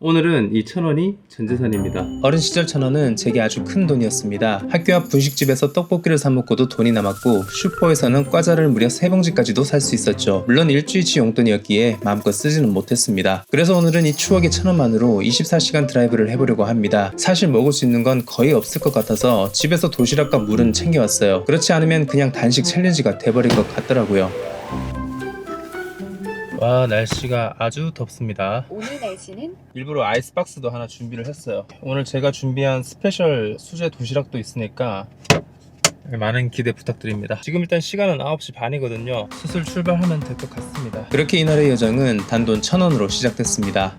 오늘은 이 1,000원이 전 재산입니다. 어린 시절 1,000원은 제게 아주 큰 돈이었습니다. 학교 앞 분식집에서 떡볶이를 사 먹고도 돈이 남았고 슈퍼에서는 과자를 무려 3봉지까지도 살 수 있었죠. 물론 일주일치 용돈이었기에 마음껏 쓰지는 못했습니다. 그래서 오늘은 이 추억의 1,000원만으로 24시간 드라이브를 해보려고 합니다. 사실 먹을 수 있는 건 거의 없을 것 같아서 집에서 도시락과 물은 챙겨왔어요. 그렇지 않으면 그냥 단식 챌린지가 돼버릴 것 같더라고요. 와, 날씨가 아주 덥습니다. 오늘 날씨는 일부러 아이스박스도 하나 준비를 했어요. 오늘 제가 준비한 스페셜 수제 도시락도 있으니까 많은 기대 부탁드립니다. 지금 일단 시간은 9시 반이거든요. 슬슬 출발하면 될 것 같습니다. 그렇게 이날의 여정은 단돈 1,000원으로 시작됐습니다.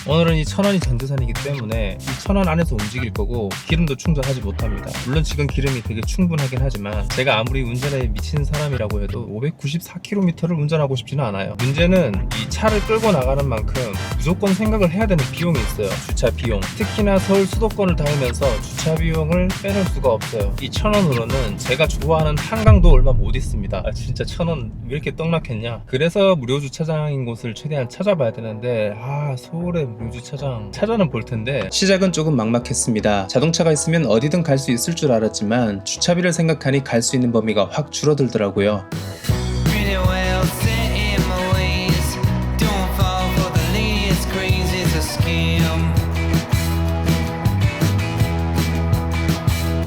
오늘은 이 1,000원이 전 재산이기 때문에 이 1,000원 안에서 움직일 거고 기름도 충전하지 못합니다. 물론 지금 기름이 되게 충분하긴 하지만 제가 아무리 운전에 미친 사람이라고 해도 594km를 운전하고 싶지는 않아요. 문제는 이 차를 끌고 나가는 만큼 무조건 생각을 해야 되는 비용이 있어요. 주차 비용. 특히나 서울 수도권을 다니면서 주차 비용을 빼놓을 수가 없어요. 이 1,000원으로는 제가 좋아하는 한강도 얼마 못 있습니다. 진짜 1,000원 왜 이렇게 떡락했냐. 그래서 무료 주차장인 곳을 최대한 찾아봐야 되는데 서울에 무료 주차장 찾아는 볼 텐데 시작은 조금 막막했습니다. 자동차가 있으면 어디든 갈 수 있을 줄 알았지만 주차비를 생각하니 갈 수 있는 범위가 확 줄어들더라고요.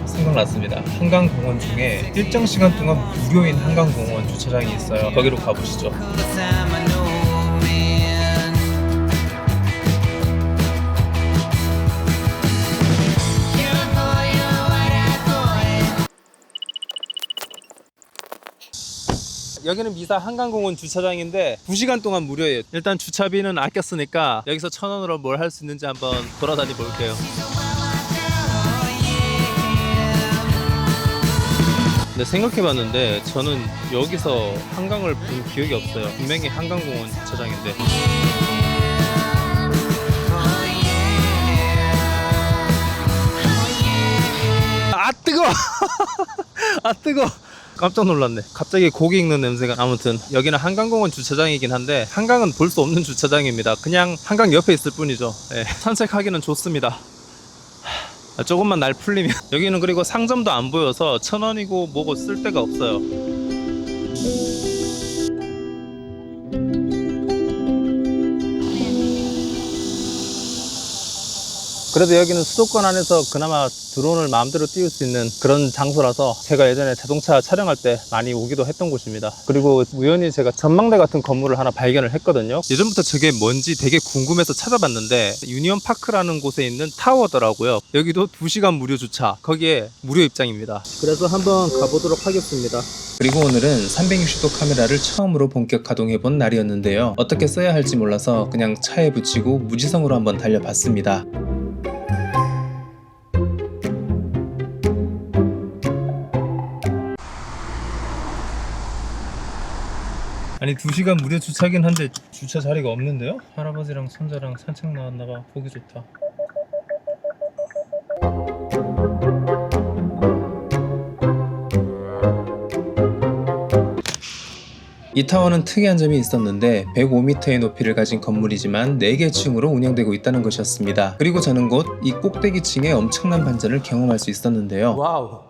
생각났습니다. 한강공원 중에 일정 시간 동안 무료인 한강공원 주차장이 있어요. 거기로 가보시죠. 여기는 미사 한강공원 주차장인데 2시간 동안 무료예요. 일단 주차비는 아꼈으니까 여기서 1,000원으로 뭘 할 수 있는지 한번 돌아다니 볼게요. 근데 생각해봤는데 저는 여기서 한강을 본 기억이 없어요. 분명히 한강공원 주차장인데. 아 뜨거! 아 뜨거! 깜짝 놀랐네. 갑자기 고기 익는 냄새가. 아무튼 여기는 한강공원 주차장이긴 한데 한강은 볼 수 없는 주차장입니다. 그냥 한강 옆에 있을 뿐이죠. 산책하기는 좋습니다. 조금만 날 풀리면. 여기는 그리고 상점도 안 보여서 1,000원이고 뭐고 쓸 데가 없어요. 그래도 여기는 수도권 안에서 그나마 드론을 마음대로 띄울 수 있는 그런 장소라서 제가 예전에 자동차 촬영할 때 많이 오기도 했던 곳입니다. 그리고 우연히 제가 전망대 같은 건물을 하나 발견을 했거든요. 예전부터 저게 뭔지 되게 궁금해서 찾아봤는데 유니온파크라는 곳에 있는 타워더라고요. 여기도 2시간 무료 주차, 거기에 무료 입장입니다. 그래서 한번 가보도록 하겠습니다. 그리고 오늘은 360도 카메라를 처음으로 본격 가동해본 날이었는데요. 어떻게 써야 할지 몰라서 그냥 차에 붙이고 무지성으로 한번 달려봤습니다. 아니 2시간 무료 주차긴 한데 주차 자리가 없는데요? 할아버지랑 손자랑 산책 나왔나봐. 보기 좋다. 이 타워는 특이한 점이 있었는데 105m의 높이를 가진 건물이지만 4개 층으로 운영되고 있다는 것이었습니다. 그리고 저는 곧 이 꼭대기 층의 엄청난 반전을 경험할 수 있었는데요. 와우.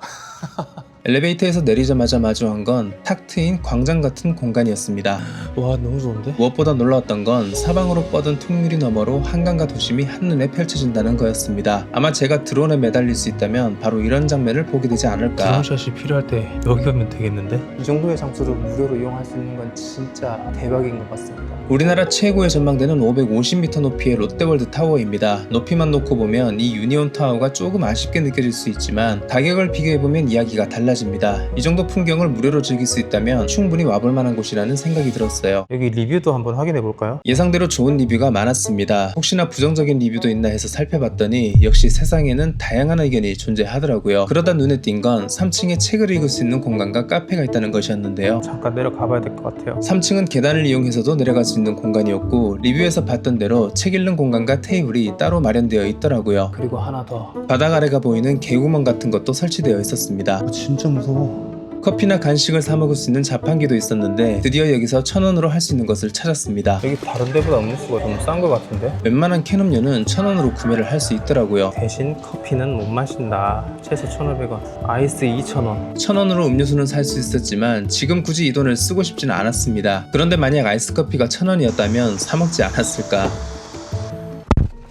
엘리베이터에서 내리자마자 마주한 건 탁 트인 광장 같은 공간이었습니다. 와, 너무 좋은데? 무엇보다 놀라웠던 건 사방으로 뻗은 통유리 너머로 한강과 도심이 한눈에 펼쳐진다는 거였습니다. 아마 제가 드론에 매달릴 수 있다면 바로 이런 장면을 보게 되지 않을까. 드론샷이 필요할 때 여기 가면 되겠는데? 이 정도의 장소를 무료로 이용할 수 있는 건 진짜 대박인 것 같습니다. 우리나라 최고의 전망대는 550m 높이의 롯데월드 타워입니다. 높이만 놓고 보면 이 유니온 타워가 조금 아쉽게 느껴질 수 있지만 가격을 비교해보면 이야기가 달라집니다. 이 정도 풍경을 무료로 즐길 수 있다면 충분히 와볼 만한 곳이라는 생각이 들었어요. 여기 리뷰도 한번 확인해 볼까요? 예상대로 좋은 리뷰가 많았습니다. 혹시나 부정적인 리뷰도 있나 해서 살펴봤더니 역시 세상에는 다양한 의견이 존재하더라고요. 그러다 눈에 띈 건 3층에 책을 읽을 수 있는 공간과 카페가 있다는 것이었는데요. 잠깐 내려가 봐야 될 것 같아요. 3층은 계단을 이용해서도 내려갈 수 있는 공간이었고 리뷰에서 봤던 대로 책 읽는 공간과 테이블이 따로 마련되어 있더라고요. 그리고 하나 더, 바닥 아래가 보이는 개구멍 같은 것도 설치되어 있었습니다. 진짜 무서워. 커피나 간식을 사 먹을 수 있는 자판기도 있었는데 드디어 여기서 1,000원으로 할 수 있는 것을 찾았습니다. 여기 다른 데보다 음료수가 좀 싼 것 같은데? 웬만한 캔 음료는 1,000원으로 구매를 할 수 있더라고요. 대신 커피는 못 마신다. 최소 1,500원. 아이스 2,000원. 1,000원으로 음료수는 살 수 있었지만 지금 굳이 이 돈을 쓰고 싶지는 않았습니다. 그런데 만약 아이스커피가 1,000원이었다면 사 먹지 않았을까?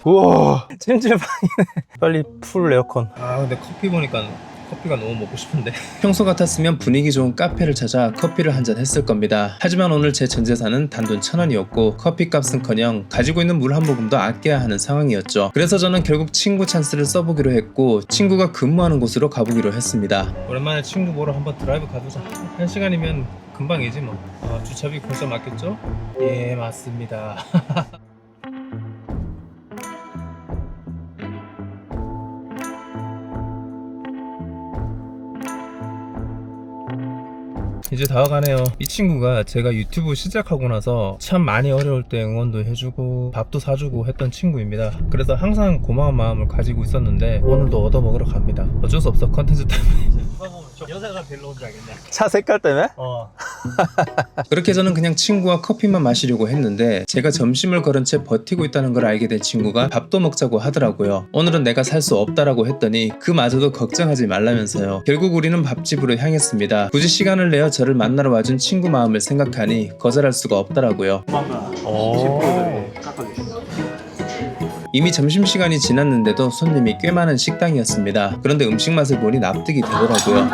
우와, 찜질방이네. 빨리 풀 에어컨. 아, 근데 커피 보니까 커피가 너무 먹고 싶은데. 평소 같았으면 분위기 좋은 카페를 찾아 커피를 한 잔 했을 겁니다. 하지만 오늘 제 전 재산은 단돈 1,000원이었고 커피값은커녕 가지고 있는 물 한 모금도 아껴야 하는 상황이었죠. 그래서 저는 결국 친구 찬스를 써보기로 했고 친구가 근무하는 곳으로 가보기로 했습니다. 오랜만에 친구 보러 한번 드라이브 가보자. 1시간이면 금방이지 뭐. 주차비 벌써 맞겠죠? 예, 맞습니다. 이제 다 와가네요. 이 친구가 제가 유튜브 시작하고 나서 참 많이 어려울 때 응원도 해주고 밥도 사주고 했던 친구입니다. 그래서 항상 고마운 마음을 가지고 있었는데 오늘도 얻어먹으러 갑니다. 어쩔 수 없어, 컨텐츠 때문에. 누가 보면 저 여자가 별로 온줄 알겠네. 차 색깔 때문에? 그렇게 저는 그냥 친구와 커피만 마시려고 했는데 제가 점심을 걸은 채 버티고 있다는 걸 알게 된 친구가 밥도 먹자고 하더라고요. 오늘은 내가 살 수 없다라고 했더니 그마저도 걱정하지 말라면서요. 결국 우리는 밥집으로 향했습니다. 굳이 시간을 내어 저를 만나러 와준 친구 마음을 생각하니 거절할 수가 없더라고요. 이미 점심시간이 지났는데도 손님이 꽤 많은 식당이었습니다. 그런데 음식 맛을 보니 납득이 되더라고요.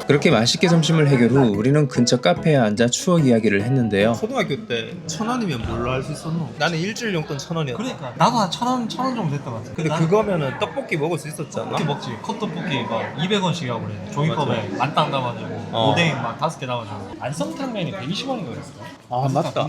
그렇게 맛있게 점심을 해결 후 우리는 근처 카페에 앉아 추억 이야기를 했는데요. 초등학교 때 1,000원이면 뭘로 할 수 있었노? 나는 일주일 용돈 1,000원이었다. 그러니까 나도 한 1,000원 정도 됐던 것 같아. 근데 그거면은 떡볶이 먹을 수 있었잖아. 떡볶이 먹지. 컵떡볶이 막 200원씩이라고 그래. 종이컵에 만땅 담아주고 오뎅 막 5개 담아주고. 안성탕면이 120원인가 그랬어. 아 맞다.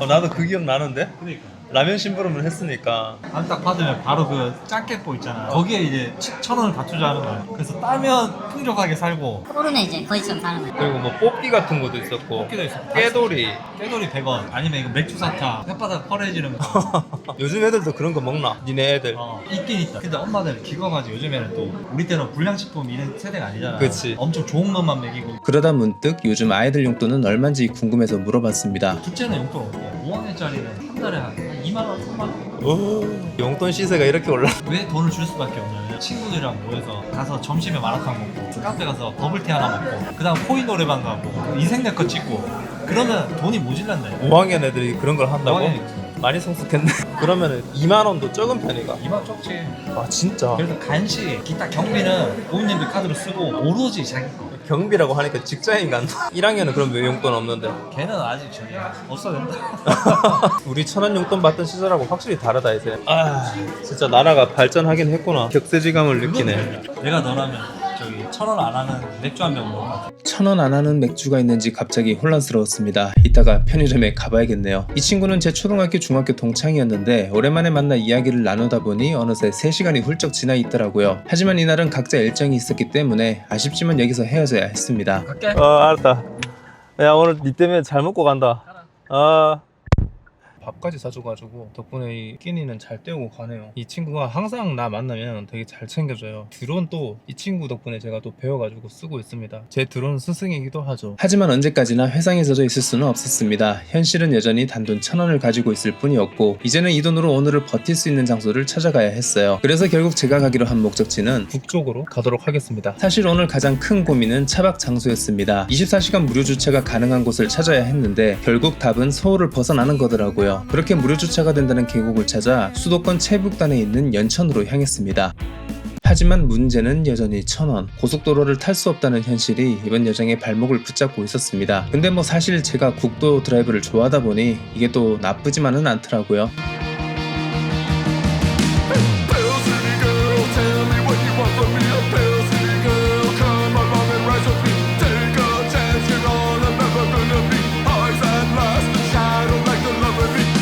나도 그 기억 나는데. 그러니까. 라면 심부름을 했으니까. 딱 받으면 바로 그 짱깨뽀 있잖아. 거기에 이제 1,000원을 다 투자하는 거야. 그래서 따면 풍족하게 살고. 오르면 이제 거지처럼 사는 거야. 그리고 뭐 뽑기 같은 것도 있었고. 뽑기도 있어. 깨돌이. 깨돌이 100원. 아니면 이거 맥주 사탕. 혓바닥 펄해지는 거. 요즘 애들도 그런 거 먹나? 니네 애들. 있긴 있다. 근데 엄마들 기거가지고 요즘에는 또 우리 때는 불량식품 이런 세대가 아니잖아. 그치. 엄청 좋은 것만 먹이고. 그러다 문득 요즘 아이들 용돈은 얼만지 궁금해서 물어봤습니다. 둘째는 용돈 없고 5학년짜리는 한 달에 한 2만원, 3만원. 오, 용돈 시세가 이렇게 올라. 왜 돈을 줄 수밖에 없냐면 친구들이랑 모여서 가서 점심에 마라탕 먹고 카페 가서 버블티 하나 먹고 그 다음 코인 노래방 가고 인생 네컷 찍고 그러면 돈이 모질란다. 5학년 애들이 그런 걸 한다고? 5학년이 많이 성숙했네. 그러면은 2만 원도 적은 편이가. 2만 적지. 아 진짜. 그래서 간식, 기타 경비는 부모님들 카드로 쓰고 오로지 자기 거. 경비라고 하니까 직장인 같나? 1학년은 그럼 왜 용돈 없는데? 걔는 아직 저기 없어야 된다. 우리 1,000원 용돈 받던 시절하고 확실히 다르다 이제. 아 진짜 나라가 발전하긴 했구나. 격세지감을 느끼네. 내가 너라면 저기 1,000원 안 하는 맥주 한 병 먹어. 1,000원 안 하는 맥주가 있는지 갑자기 혼란스러웠습니다. 이따가 편의점에 가봐야겠네요. 이 친구는 제 초등학교 중학교 동창이었는데 오랜만에 만나 이야기를 나누다 보니 어느새 3시간이 훌쩍 지나 있더라고요. 하지만 이날은 각자 일정이 있었기 때문에 아쉽지만 여기서 헤어져야 했습니다. 갈게. 알았다. 야 오늘 니 때문에 잘 먹고 간다. 밥까지 사줘가지고 덕분에 이 끼니는 잘 때우고 가네요. 이 친구가 항상 나 만나면 되게 잘 챙겨줘요. 드론 또 이 친구 덕분에 제가 또 배워가지고 쓰고 있습니다. 제 드론 스승이기도 하죠. 하지만 언제까지나 회상에 젖어 있을 수는 없었습니다. 현실은 여전히 단돈 1,000원을 가지고 있을 뿐이었고 이제는 이 돈으로 오늘을 버틸 수 있는 장소를 찾아가야 했어요. 그래서 결국 제가 가기로 한 목적지는 북쪽으로 가도록 하겠습니다. 사실 오늘 가장 큰 고민은 차박 장소였습니다. 24시간 무료 주차가 가능한 곳을 찾아야 했는데 결국 답은 서울을 벗어나는 거더라고요. 그렇게 무료 주차가 된다는 계곡을 찾아 수도권 최북단에 있는 연천으로 향했습니다. 하지만 문제는 여전히 1,000원. 고속도로를 탈 수 없다는 현실이 이번 여정의 발목을 붙잡고 있었습니다. 근데 뭐 사실 제가 국도 드라이브를 좋아하다 보니 이게 또 나쁘지만은 않더라고요.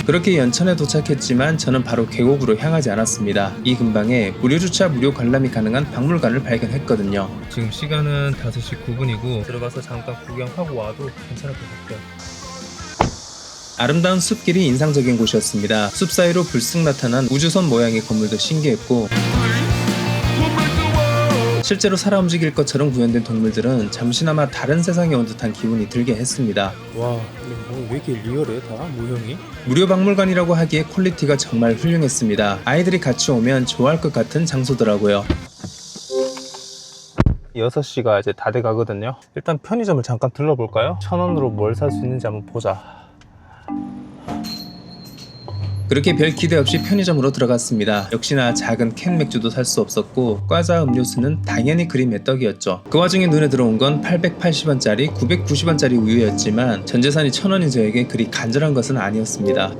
그렇게 연천에 도착했지만 저는 바로 계곡으로 향하지 않았습니다. 이 근방에 무료 주차 무료 관람이 가능한 박물관을 발견했거든요. 지금 시간은 5시 9분이고 들어가서 잠깐 구경하고 와도 괜찮을 것 같아요. 아름다운 숲길이 인상적인 곳이었습니다. 숲 사이로 불쑥 나타난 우주선 모양의 건물도 신기했고 실제로 살아 움직일 것처럼 구현된 동물들은 잠시나마 다른 세상에 온 듯한 기분이 들게 했습니다. 와, 왜 이렇게 리얼해 다 모형이? 무료 박물관이라고 하기에 퀄리티가 정말 훌륭했습니다. 아이들이 같이 오면 좋아할 것 같은 장소더라고요. 6시가 이제 다 돼가거든요. 일단 편의점을 잠깐 들러볼까요? 1,000원으로 뭘 살 수 있는지 한번 보자. 그렇게 별 기대 없이 편의점으로 들어갔습니다. 역시나 작은 캔 맥주도 살 수 없었고 과자 음료수는 당연히 그림의 떡이었죠. 그 와중에 눈에 들어온 건 880원짜리 990원짜리 우유였지만 전재산이 1,000원인 저에게 그리 간절한 것은 아니었습니다.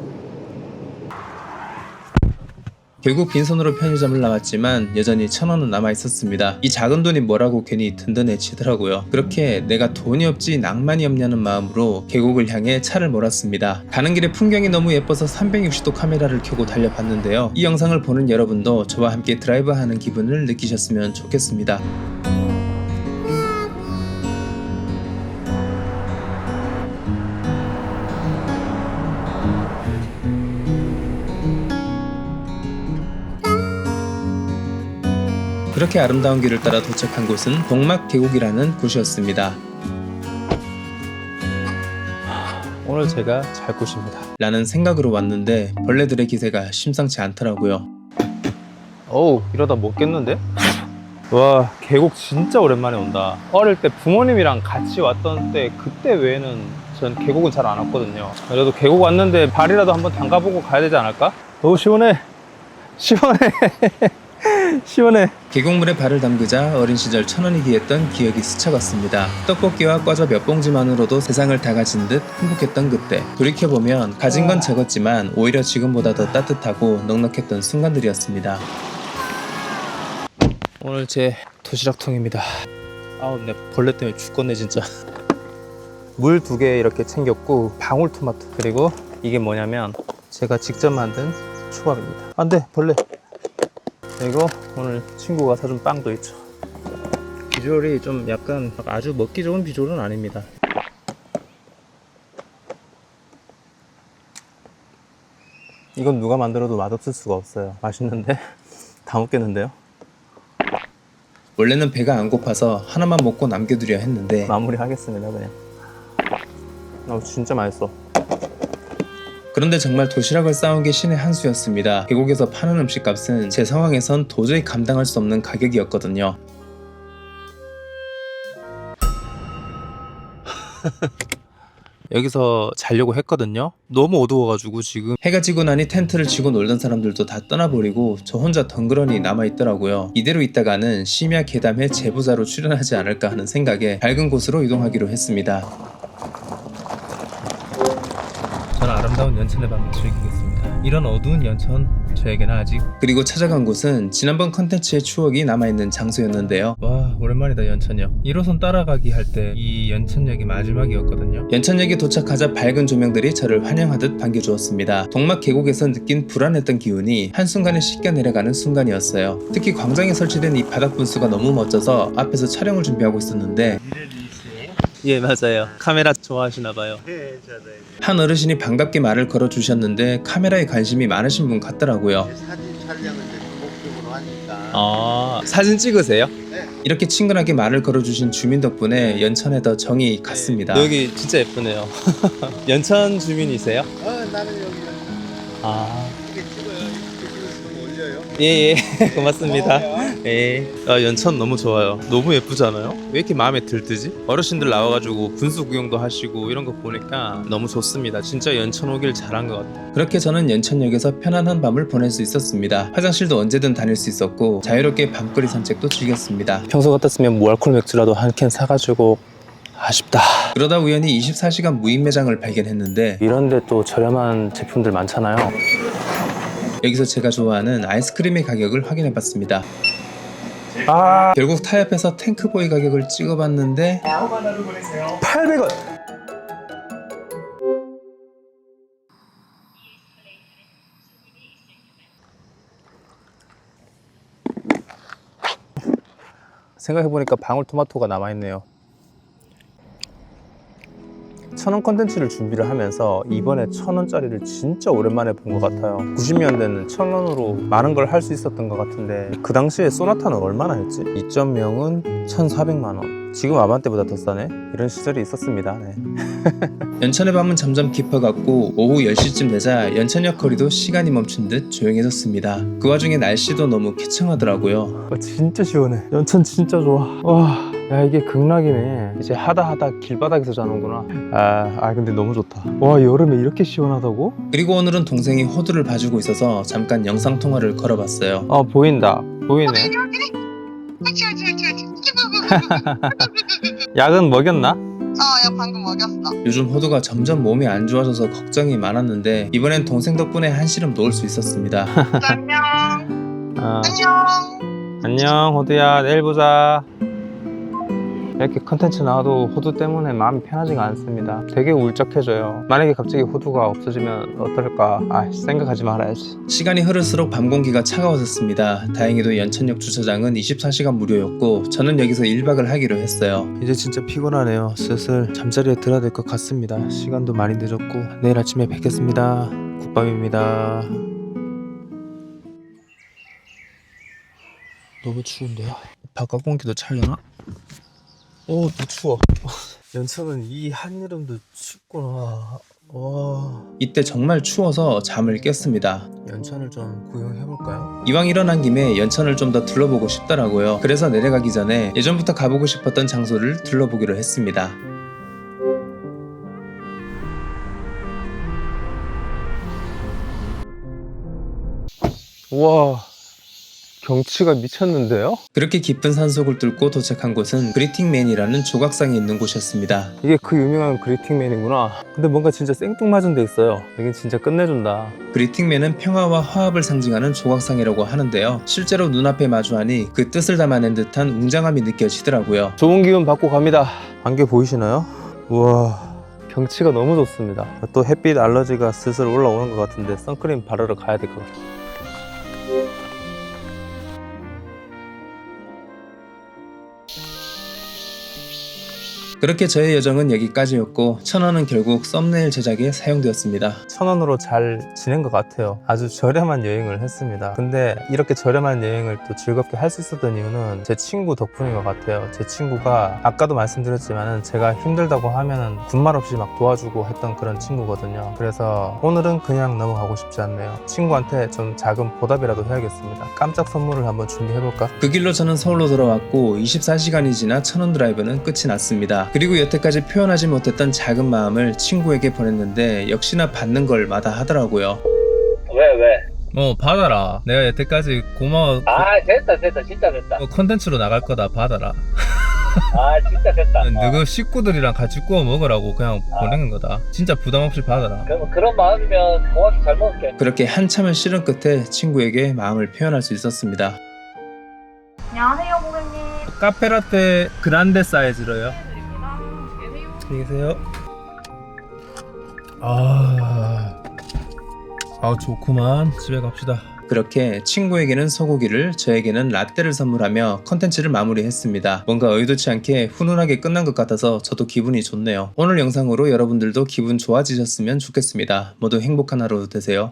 결국 빈손으로 편의점을 나왔지만 여전히 1,000원은 남아있었습니다. 이 작은 돈이 뭐라고 괜히 든든해지더라고요. 그렇게 내가 돈이 없지 낭만이 없냐는 마음으로 계곡을 향해 차를 몰았습니다. 가는 길에 풍경이 너무 예뻐서 360도 카메라를 켜고 달려봤는데요. 이 영상을 보는 여러분도 저와 함께 드라이브하는 기분을 느끼셨으면 좋겠습니다. 그렇게 아름다운 길을 따라 도착한 곳은 동막 계곡이라는 곳이었습니다. 오늘 제가 잘 곳입니다. 라는 생각으로 왔는데 벌레들의 기세가 심상치 않더라고요. 어우, 이러다 못 깼는데? 와, 계곡 진짜 오랜만에 온다. 어릴 때 부모님이랑 같이 왔던 때 그때 외에는 전 계곡은 잘 안 왔거든요. 그래도 계곡 왔는데 발이라도 한번 담가보고 가야 되지 않을까? 어우, 시원해. 시원해. 시원해. 계곡물에 발을 담그자 어린 시절 1,000원이 귀했던 기억이 스쳐갔습니다. 떡볶이와 과자 몇 봉지만으로도 세상을 다 가진 듯 행복했던 그때. 돌이켜보면 가진 건 적었지만 오히려 지금보다 더 따뜻하고 넉넉했던 순간들이었습니다. 오늘 제 도시락통입니다. 아우, 내 벌레 때문에 죽겠네 진짜. 물 2개 이렇게 챙겼고 방울토마토, 그리고 이게 뭐냐면 제가 직접 만든 초밥입니다. 안돼, 벌레. 그리고 오늘 친구가 사준 빵도 있죠. 비주얼이 좀 약간 아주 먹기 좋은 비주얼은 아닙니다. 이건 누가 만들어도 맛없을 수가 없어요. 맛있는데? 다 먹겠는데요? 원래는 배가 안 고파서 하나만 먹고 남겨두려 했는데 마무리 하겠습니다 그냥. 진짜 맛있어. 그런데 정말 도시락을 싸온 게 신의 한 수였습니다. 계곡에서 파는 음식값은 제 상황에선 도저히 감당할 수 없는 가격이었거든요. 여기서 자려고 했거든요. 너무 어두워가지고 지금. 해가 지고 나니 텐트를 치고 놀던 사람들도 다 떠나버리고 저 혼자 덩그러니 남아있더라고요. 이대로 있다가는 심야 괴담에 제보자로 출연하지 않을까 하는 생각에 밝은 곳으로 이동하기로 했습니다. 저는 아름다운 연천의 밤을 즐기겠습니다. 이런 어두운 연천 저에게는 아직. 그리고 찾아간 곳은 지난번 컨텐츠의 추억이 남아있는 장소였는데요. 와, 오랜만이다 연천역. 1호선 따라가기 할 때 이 연천역이 마지막이었거든요. 연천역에 도착하자 밝은 조명들이 저를 환영하듯 반겨주었습니다. 동막 계곡에서 느낀 불안했던 기운이 한순간에 씻겨 내려가는 순간이었어요. 특히 광장에 설치된 이 바닥 분수가 너무 멋져서 앞에서 촬영을 준비하고 있었는데 예, 맞아요. 카메라 좋아하시나봐요. 한 어르신이 반갑게 말을 걸어주셨는데 카메라에 관심이 많으신 분 같더라고요. 사진 촬영을 목적으로 하니까. 아, 사진 찍으세요? 이렇게 친근하게 말을 걸어주신 주민 덕분에 연천에 더 정이 갔습니다. 여기 진짜 예쁘네요. 연천 주민이세요? 나는 여기 아, 이렇게 찍어요. 이렇게 찍으시면 올려요. 예, 고맙습니다. 예. 아, 연천 너무 좋아요. 너무 예쁘지 않아요? 왜 이렇게 마음에 들뜨지? 어르신들 나와가지고 분수 구경도 하시고 이런 거 보니까 너무 좋습니다. 진짜 연천 오길 잘한 것 같아요. 그렇게 저는 연천역에서 편안한 밤을 보낼 수 있었습니다. 화장실도 언제든 다닐 수 있었고 자유롭게 밤거리 산책도 즐겼습니다. 평소 같았으면 무알콜 맥주라도 한 캔 사가지고. 아쉽다. 그러다 우연히 24시간 무인 매장을 발견했는데 이런데 또 저렴한 제품들 많잖아요. 여기서 제가 좋아하는 아이스크림의 가격을 확인해봤습니다. 결국 타협해서 탱크보이 가격을 찍어봤는데 800원. 생각해보니까 방울토마토가 남아있네요. 1,000원 컨텐츠를 준비를 하면서 이번에 1,000원짜리를 진짜 오랜만에 본 것 같아요. 90년대는 1,000원으로 많은 걸 할 수 있었던 것 같은데 그 당시에 소나타는 얼마나 했지? 2.0은 1,400만원. 지금 아반떼보다 더 싸네? 이런 시절이 있었습니다. 네. 연천의 밤은 점점 깊어갔고 오후 10시쯤 되자 연천역 거리도 시간이 멈춘 듯 조용해졌습니다. 그 와중에 날씨도 너무 쾌청하더라고요. 진짜 시원해. 연천 진짜 좋아. 와, 야 이게 극락이네. 이제 하다 길바닥에서 자는구나. 근데 너무 좋다. 와, 여름에 이렇게 시원하다고? 그리고 오늘은 동생이 호두를 봐주고 있어서 잠깐 영상통화를 걸어봤어요. 보인다. 보이네. 약은 먹였나? 야 방금 먹였어. 요즘 호두가 점점 몸이 안 좋아져서 걱정이 많았는데 이번엔 동생 덕분에 한시름 놓을 수 있었습니다. 안녕. 안녕. 안녕 호두야, 내일 보자. 이렇게 컨텐츠 나와도 호두 때문에 마음이 편하지가 않습니다. 되게 울적해져요. 만약에 갑자기 호두가 없어지면 어떨까? 생각하지 말아야지. 시간이 흐를수록 밤 공기가 차가워졌습니다. 다행히도 연천역 주차장은 24시간 무료였고 저는 여기서 1박을 하기로 했어요. 이제 진짜 피곤하네요. 슬슬 잠자리에 들어야 될 것 같습니다. 시간도 많이 늦었고 내일 아침에 뵙겠습니다. 굿밤입니다. 너무 추운데요? 바깥 공기도 차려나? 오, 또 추워. 연천은 이 한여름도 춥구나. 와. 이때 정말 추워서 잠을 깼습니다. 연천을 좀 구경해볼까요? 이왕 일어난 김에 연천을 좀 더 둘러보고 싶더라고요. 그래서 내려가기 전에 예전부터 가보고 싶었던 장소를 둘러보기로 했습니다. 우와, 경치가 미쳤는데요? 그렇게 깊은 산속을 뚫고 도착한 곳은 그리팅맨이라는 조각상이 있는 곳이었습니다. 이게 그 유명한 그리팅맨이구나. 근데 뭔가 진짜 생뚱맞은 데 있어요. 여긴 진짜 끝내준다. 그리팅맨은 평화와 화합을 상징하는 조각상이라고 하는데요. 실제로 눈앞에 마주하니 그 뜻을 담아낸 듯한 웅장함이 느껴지더라고요. 좋은 기운 받고 갑니다. 안개 보이시나요? 우와, 경치가 너무 좋습니다. 또 햇빛 알러지가 슬슬 올라오는 것 같은데 선크림 바르러 가야 될 것 같아요. 그렇게 저의 여정은 여기까지였고 1,000원은 결국 썸네일 제작에 사용되었습니다. 1,000원으로 잘 지낸 것 같아요. 아주 저렴한 여행을 했습니다. 근데 이렇게 저렴한 여행을 또 즐겁게 할 수 있었던 이유는 제 친구 덕분인 것 같아요. 제 친구가 아까도 말씀드렸지만 제가 힘들다고 하면은 군말 없이 막 도와주고 했던 그런 친구거든요. 그래서 오늘은 그냥 넘어가고 싶지 않네요. 친구한테 좀 작은 보답이라도 해야겠습니다. 깜짝 선물을 한번 준비해볼까? 그 길로 저는 서울로 돌아왔고 24시간이 지나 1,000원 드라이브는 끝이 났습니다. 그리고 여태까지 표현하지 못했던 작은 마음을 친구에게 보냈는데 역시나 받는 걸 마다하더라고요. 왜? 받아라. 내가 여태까지 고마워. 됐다 진짜 됐다. 컨텐츠로 나갈 거다. 받아라. 진짜 됐다. 너그 식구들이랑 같이 구워 먹으라고 그냥 보내는 거다. 진짜 부담 없이 받아라. 그런 마음이면 고맙게 잘 먹을게. 그렇게 한참을 싫은 끝에 친구에게 마음을 표현할 수 있었습니다. 안녕하세요 고객님. 카페라떼 그란데 사이즈로요. 안녕히 계세요. 좋구만. 집에 갑시다. 그렇게 친구에게는 소고기를 저에게는 라떼를 선물하며 컨텐츠를 마무리했습니다. 뭔가 의도치 않게 훈훈하게 끝난 것 같아서 저도 기분이 좋네요. 오늘 영상으로 여러분들도 기분 좋아지셨으면 좋겠습니다. 모두 행복한 하루 되세요.